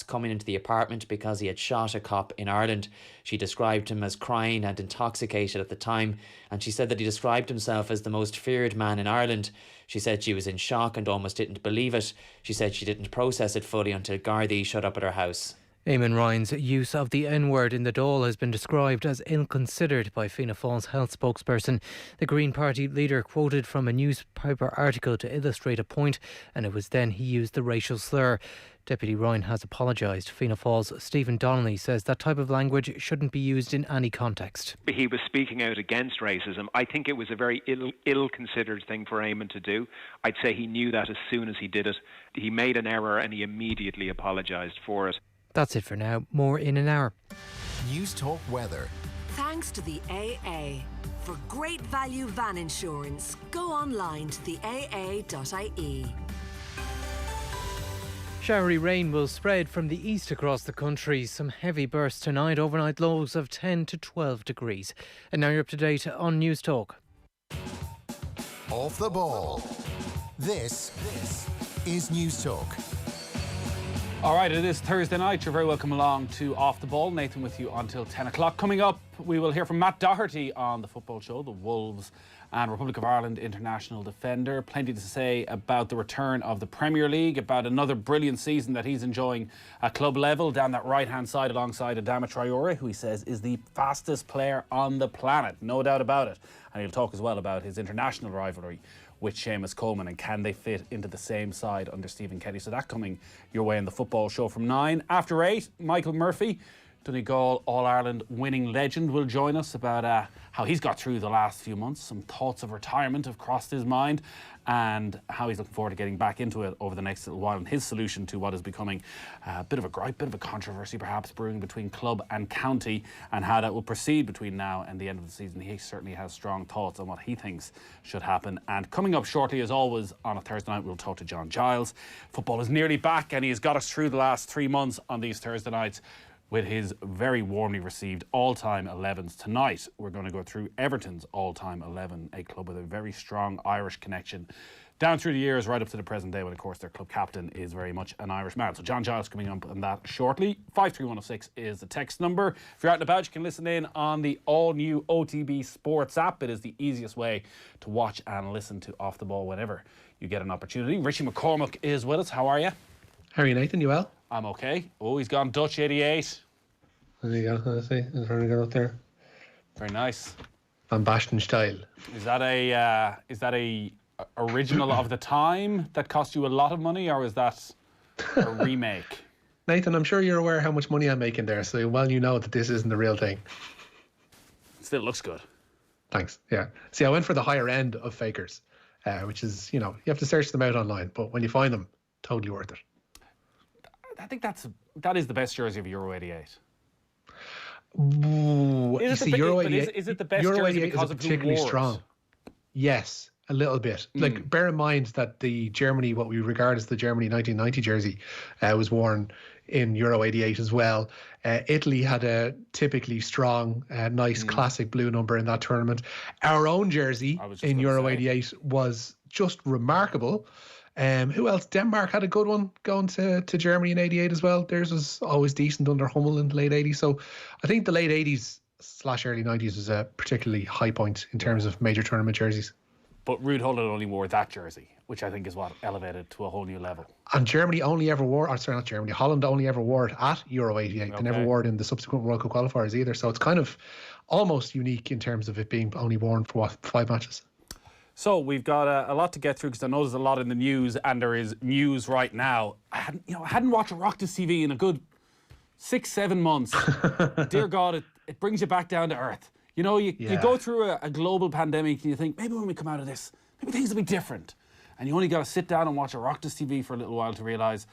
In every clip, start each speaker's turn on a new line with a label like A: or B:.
A: coming into the apartment because he had shot a cop in Ireland. She described him as crying and intoxicated at the time, and she said that he described himself as the most feared man in Ireland. She said she was in shock and almost didn't believe it. She said she didn't process it fully until Gardaí showed up at her house.
B: Eamon Ryan's use of the N-word in the Dáil has been described as ill-considered by Fianna Fáil's health spokesperson. The Green Party leader quoted from a newspaper article to illustrate a point, and it was then he used the racial slur. Deputy Ryan has apologised. Fianna Fáil's Stephen Donnelly says that type of language shouldn't be used in any context.
C: He was speaking out against racism. I think it was a very ill-considered thing for Eamon to do. I'd say he knew that as soon as he did it. He made an error and he immediately apologised for it.
B: That's it for now. More in an hour.
D: News Talk Weather.
E: Thanks to the AA. For great value van insurance, go online to the aa.ie.
B: Showery rain will spread from the east across the country. Some heavy bursts tonight, overnight lows of 10 to 12 degrees. And now you're up to date on News Talk.
D: Off the ball. This is News Talk.
F: All right, it is Thursday night. You're very welcome along to Off the Ball. Nathan with you until 10 o'clock. Coming up, we will hear from Matt Doherty on the football show, the Wolves and Republic of Ireland international defender. Plenty to say about the return of the Premier League, about another brilliant season that he's enjoying at club level down that right-hand side alongside Adama Traore, who he says is the fastest player on the planet. No doubt about it. And he'll talk as well about his international rivalry with Seamus Coleman and can they fit into the same side under Stephen Kelly. So that coming your way in the football show from 9. After 8, Michael Murphy, Donegal All-Ireland winning legend, will join us about how he's got through the last few months. Some thoughts of retirement have crossed his mind and how he's looking forward to getting back into it over the next little while, and his solution to what is becoming a bit of a gripe, bit of a controversy perhaps brewing between club and county, and how that will proceed between now and the end of the season. He certainly has strong thoughts on what he thinks should happen. And coming up shortly, as always, on a Thursday night, we'll talk to John Giles. Football is nearly back and he has got us through the last 3 months on these Thursday nights with his very warmly received all-time 11s. Tonight, we're going to go through Everton's all-time 11, a club with a very strong Irish connection down through the years, right up to the present day, when, of course, their club captain is very much an Irish man. So John Giles coming up on that shortly. 53106 is the text number. If you're out and about, you can listen in on the all-new OTB Sports app. It is the easiest way to watch and listen to Off the Ball whenever you get an opportunity. Richie McCormack is with us. How are you?
G: How are you, Nathan? You well?
F: I'm okay. Oh, he's gone Dutch 88.
G: There you go. Let's see. I'm trying to get up there.
F: Very nice.
G: Van Basten style.
F: Is that a original of the time that cost you a lot of money, or is that a remake?
G: Nathan, I'm sure you're aware how much money I'm making there, so well you know that this isn't the real thing.
F: Still looks good.
G: Thanks. Yeah. See, I went for the higher end of fakers, which is, you have to search them out online, but when you find them, totally worth it.
F: I think that is the best jersey of Euro 88.
G: Ooh,
F: is it the best
G: Euro
F: jersey
G: 88
F: because
G: is
F: of
G: particularly
F: who wore
G: strong?
F: it?
G: Yes, a little bit. Like, bear in mind that the Germany, what we regard as the Germany 1990 jersey, was worn in Euro 88 as well. Italy had a typically strong, nice classic blue number in that tournament. Our own jersey in Euro 88 was just remarkable. Who else? Denmark had a good one going to Germany in 88 as well. Theirs was always decent under Hummel in the late 80s. So I think the late 80s / early 90s was a particularly high point in terms of major tournament jerseys.
F: But Ruud Gullit only wore that jersey, which I think is what elevated to a whole new level.
G: And Germany only ever wore, not Germany, Holland only ever wore it at Euro 88. They never wore it in the subsequent World Cup qualifiers either. So it's kind of almost unique in terms of it being only worn for 5 matches.
F: So we've got a lot to get through because I know there's a lot in the news, and there is news right now. I hadn't watched Oireachtas TV in a good 6-7 months. Dear God, it brings you back down to earth. You go through a global pandemic and you think, maybe when we come out of this, maybe things will be different. And you only got to sit down and watch Oireachtas TV for a little while to realise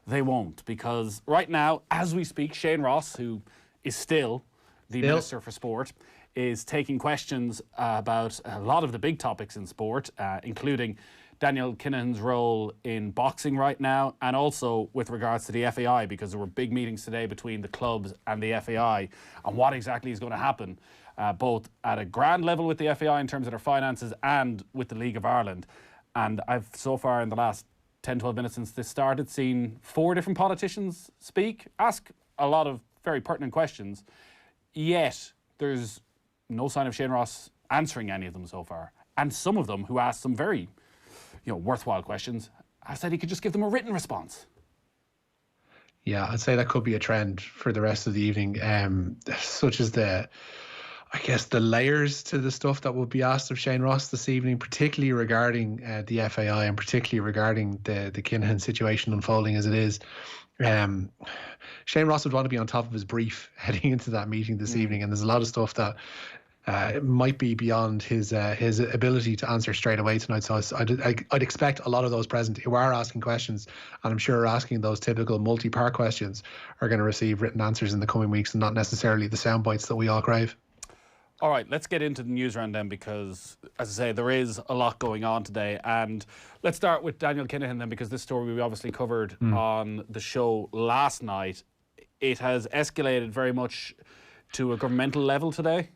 F: they won't. Because right now, as we speak, Shane Ross, who is still the Minister for Sport, is taking questions about a lot of the big topics in sport, including Daniel Kinahan's role in boxing right now, and also with regards to the FAI, because there were big meetings today between the clubs and the FAI on what exactly is going to happen, both at a grand level with the FAI in terms of their finances and with the League of Ireland. And I've so far in the last 10, 12 minutes since this started, seen 4 different politicians speak, ask a lot of very pertinent questions, yet there's no sign of Shane Ross answering any of them so far. And some of them who asked some very, worthwhile questions, I said he could just give them a written response.
G: Yeah, I'd say that could be a trend for the rest of the evening, such as the layers to the stuff that will be asked of Shane Ross this evening, particularly regarding the FAI and particularly regarding the Kinahan situation unfolding as it is. Shane Ross would want to be on top of his brief heading into that meeting this evening, and there's a lot of stuff that might be beyond his ability to answer straight away tonight. So I'd expect a lot of those present who are asking questions, and I'm sure are asking those typical multi-part questions, are going to receive written answers in the coming weeks and not necessarily the sound bites that we all crave.
F: All right, let's get into the news round then, because, as I say, there is a lot going on today. And let's start with Daniel Kinahan then, because this story we obviously covered on the show last night. It has escalated very much to a governmental level today.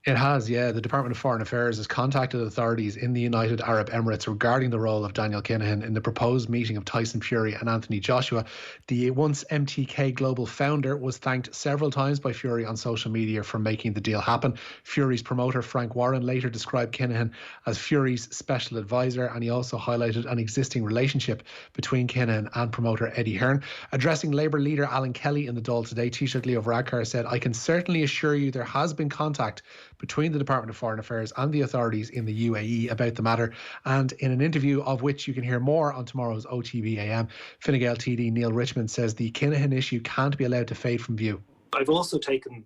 G: It has, yeah. The Department of Foreign Affairs has contacted authorities in the United Arab Emirates regarding the role of Daniel Kinahan in the proposed meeting of Tyson Fury and Anthony Joshua. The once MTK Global founder was thanked several times by Fury on social media for making the deal happen. Fury's promoter, Frank Warren, later described Kinahan as Fury's special advisor, and he also highlighted an existing relationship between Kinahan and promoter Eddie Hearn. Addressing Labour leader Alan Kelly in the Dáil today, Taoiseach Leo Varadkar said, "I can certainly assure you there has been contact between the Department of Foreign Affairs and the authorities in the UAE about the matter." And in an interview of which you can hear more on tomorrow's OTB AM, Fine Gael TD Neil Richmond says the Kinahan issue can't be allowed to fade from view.
H: I've also taken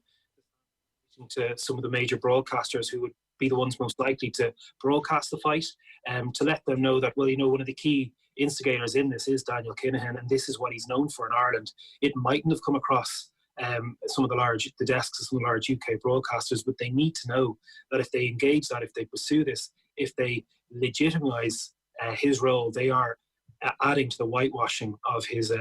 H: to some of the major broadcasters who would be the ones most likely to broadcast the fight, to let them know that, one of the key instigators in this is Daniel Kinahan, and this is what he's known for in Ireland. It mightn't have come across some of the desks of some of the large UK broadcasters, but they need to know that if they engage that, if they pursue this, if they legitimise his role, they are adding to the whitewashing of his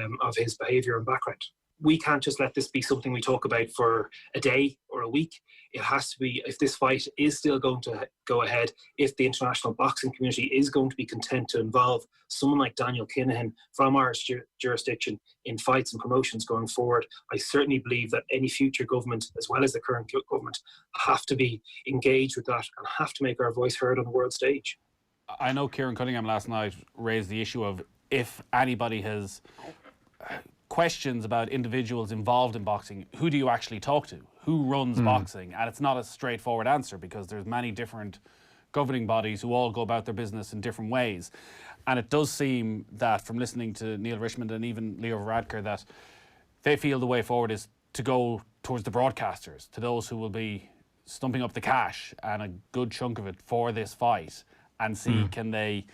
H: behaviour and background. We can't just let this be something we talk about for a day or a week. It has to be, if this fight is still going to go ahead, if the international boxing community is going to be content to involve someone like Daniel Kinahan from Irish jurisdiction in fights and promotions going forward, I certainly believe that any future government, as well as the current government, have to be engaged with that and have to make our voice heard on the world stage.
F: I know Kieran Cunningham last night raised the issue of if anybody has questions about individuals involved in boxing, who do you actually talk to? Who runs boxing? And it's not a straightforward answer, because there's many different governing bodies who all go about their business in different ways. And it does seem that, from listening to Neil Richmond and even Leo Varadkar, that they feel the way forward is to go towards the broadcasters, to those who will be stumping up the cash and a good chunk of it for this fight, and see can they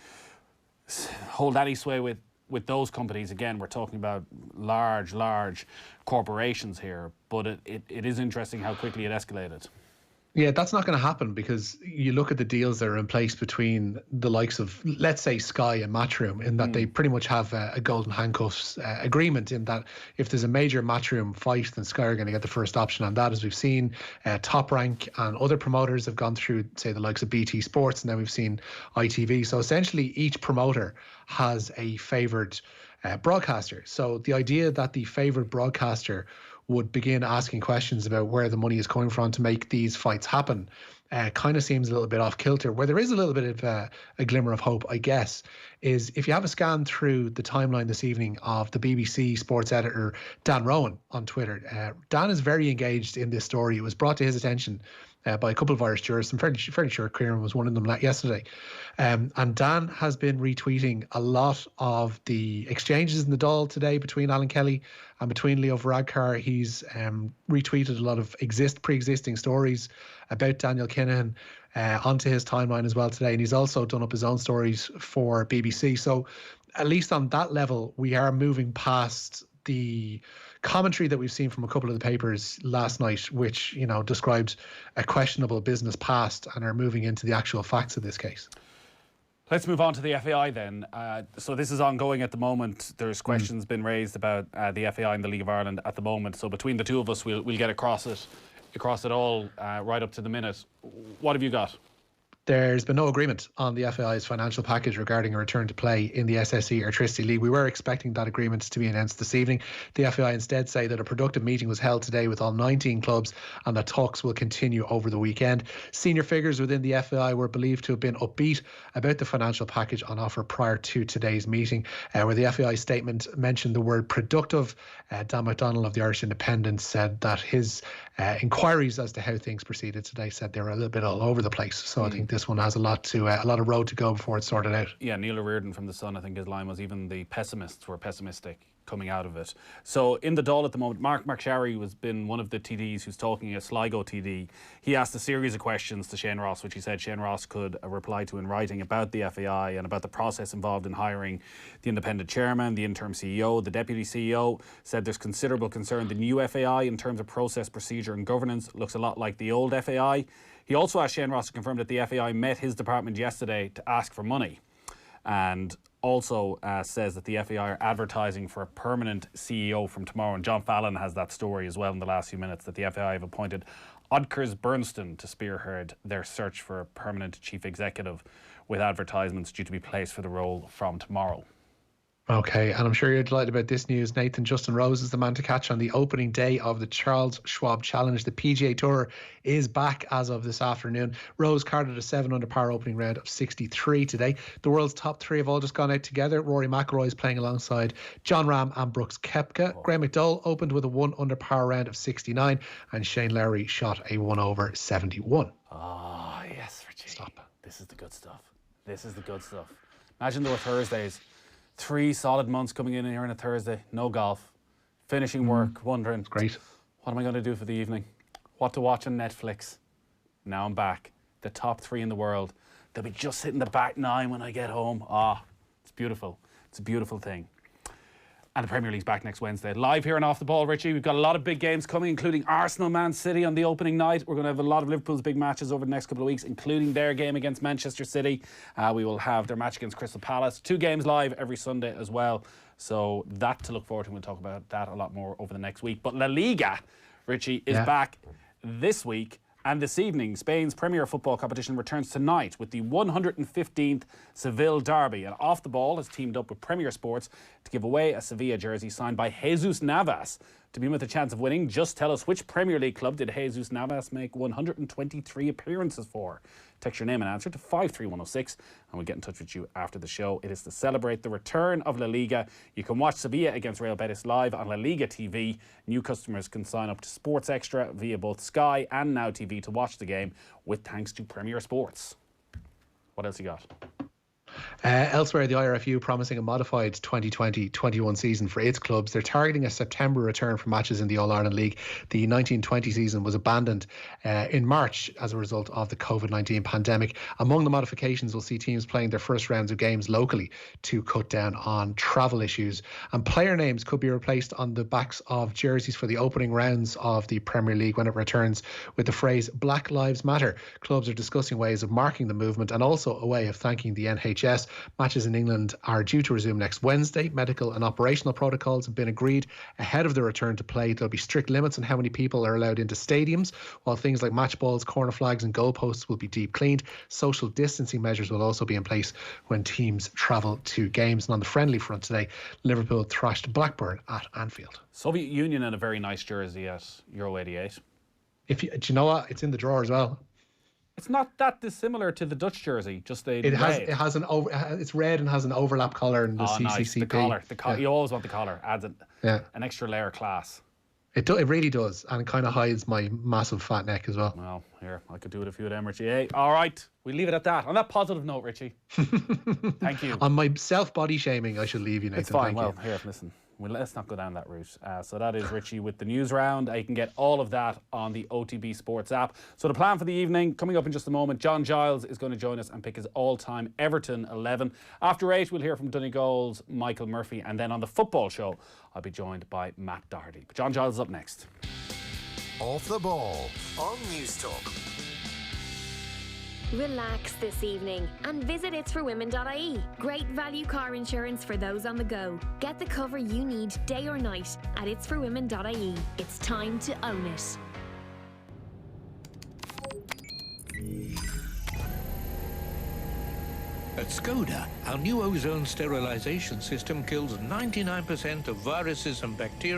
F: hold any sway with those companies. Again, we're talking about large corporations here, but it is interesting how quickly it escalated.
G: Yeah, that's not going to happen, because you look at the deals that are in place between the likes of, let's say, Sky and Matchroom, in that they pretty much have a golden handcuffs agreement, in that if there's a major Matchroom fight, then Sky are going to get the first option on that. As we've seen, Top Rank and other promoters have gone through, say, the likes of BT Sports, and now we've seen ITV. So essentially, each promoter has a favoured broadcaster. So the idea that the favoured broadcaster would begin asking questions about where the money is coming from to make these fights happen kind of seems a little bit off kilter. Where there is a little bit of a glimmer of hope, I guess, is if you have a scan through the timeline this evening of the BBC sports editor Dan Rowan on Twitter. Dan is very engaged in this story. It was brought to his attention by a couple of Irish jurists. I'm fairly sure Kieran was one of them yesterday. And Dan has been retweeting a lot of the exchanges in the Dáil today between Alan Kelly and between Leo Varadkar. He's retweeted a lot of pre-existing stories about Daniel Kinahan onto his timeline as well today. And he's also done up his own stories for BBC. So at least on that level, we are moving past the commentary that we've seen from a couple of the papers last night, which, described a questionable business past, and are moving into the actual facts of this case.
F: Let's move on to the FAI then. So this is ongoing at the moment. There's questions been raised about the FAI and the League of Ireland at the moment. So between the two of us, we'll get across it all right up to the minute. What have you got?
G: There's been no agreement on the FAI's financial package regarding a return to play in the SSE Electricity League. We were expecting that agreement to be announced this evening. The FAI instead say that a productive meeting was held today with all 19 clubs and that talks will continue over the weekend. Senior figures within the FAI were believed to have been upbeat about the financial package on offer prior to today's meeting, where the FAI statement mentioned the word productive. Dan McDonnell of the Irish Independent said that his inquiries as to how things proceeded today said they were a little bit all over the place. So I think this one has a lot of road to go before it's sorted out.
F: Yeah, Neil O'Riordan from The Sun, I think his line was even the pessimists were pessimistic coming out of it. So in the Dáil at the moment, Mark Sherry has been one of the TDs who's talking, a Sligo TD. He asked a series of questions to Shane Ross, which he said Shane Ross could reply to in writing about the FAI and about the process involved in hiring the independent chairman, the interim CEO, the deputy CEO. Said there's considerable concern the new FAI in terms of process, procedure and governance looks a lot like the old FAI. He also asked Shane Ross to confirm that the FAI met his department yesterday to ask for money, and also says that the FAI are advertising for a permanent CEO from tomorrow. And John Fallon has that story as well in the last few minutes, that the FAI have appointed Odkers Bernstein to spearhead their search for a permanent chief executive, with advertisements due to be placed for the role from tomorrow.
G: Okay, and I'm sure you're delighted about this news, Nathan. Justin Rose is the man to catch on the opening day of the Charles Schwab Challenge. The PGA Tour is back as of this afternoon. Rose carded a 7-under par opening round of 63 today. The world's top three have all just gone out together. Rory McIlroy is playing alongside John Ram and Brooks Koepka. Graham McDowell opened with a 1-under par round of 69, and Shane Lowry shot a 1-over 71.
F: Ah, yes, Richie. Stop. This is the good stuff. This is the good stuff. Imagine there were Thursdays. 3 solid months coming in here on a Thursday, no golf, finishing work, wondering,
G: great,
F: what am I going to do for the evening? What to watch on Netflix? Now I'm back. The top 3 in the world. They'll be just hitting the back 9 when I get home. It's beautiful. It's a beautiful thing. And the Premier League's back next Wednesday. Live here and Off the Ball, Richie. We've got a lot of big games coming, including Arsenal Man City on the opening night. We're going to have a lot of Liverpool's big matches over the next couple of weeks, including their game against Manchester City. We will have their match against Crystal Palace. 2 games live every Sunday as well. So that to look forward to. We'll talk about that a lot more over the next week. But La Liga, Richie, is back this week. And this evening, Spain's Premier Football competition returns tonight with the 115th Seville Derby. And Off the Ball has teamed up with Premier Sports to give away a Sevilla jersey signed by Jesus Navas. To be with a chance of winning, just tell us which Premier League club did Jesus Navas make 123 appearances for. Text your name and answer to 53106 and we'll get in touch with you after the show. It is to celebrate the return of La Liga. You can watch Sevilla against Real Betis live on La Liga TV. New customers can sign up to Sports Extra via both Sky and Now TV to watch the game, with thanks to Premier Sports. What else you got?
G: Elsewhere, the IRFU promising a modified 2020-21 season for its clubs. They're targeting a September return for matches in the All-Ireland League. The 1920 season was abandoned in March as a result of the COVID-19 pandemic. Among the modifications, we'll see teams playing their first rounds of games locally to cut down on travel issues. And player names could be replaced on the backs of jerseys for the opening rounds of the Premier League when it returns with the phrase Black Lives Matter. Clubs are discussing ways of marking the movement and also a way of thanking the NHS. Matches in England are due to resume next Wednesday. Medical and operational protocols have been agreed ahead of the return to play. There'll be strict limits on how many people are allowed into stadiums, while things like match balls, corner flags and goalposts will be deep cleaned. Social distancing measures will also be in place when teams travel to games. And on the friendly front today, Liverpool thrashed Blackburn at Anfield.
F: Soviet Union in a very nice jersey at Euro 88.
G: Do you know what? It's in the drawer as well.
F: It's not that dissimilar to the Dutch jersey, just red.
G: It's red and has an overlap collar in the CCCP. Nice.
F: The collar. You always want the collar. Adds an extra layer of class.
G: It really does, and it kind of hides my massive fat neck as well.
F: Well, here, I could do it a few of them, Richie. Hey, all right, we leave it at that. On that positive note, Richie. Thank you.
G: On my self-body shaming, I should leave you, Nathan.
F: It's fine.
G: Thank you.
F: Here, listen. Well, let's not go down that route. So that is Richie with the news round. You can get all of that on the OTB Sports app. So the plan for the evening, coming up in just a moment, John Giles is going to join us and pick his all-time Everton 11. After 8, we'll hear from Donegal's Michael Murphy. And then on the football show, I'll be joined by Matt Doherty. But John Giles is up next.
D: Off the Ball on News Talk.
I: Relax this evening and visit itsforwomen.ie. Great value car insurance for those on the go. Get the cover you need day or night at itsforwomen.ie. It's time to own it.
J: At Skoda, our new ozone sterilization system kills 99% of viruses and bacteria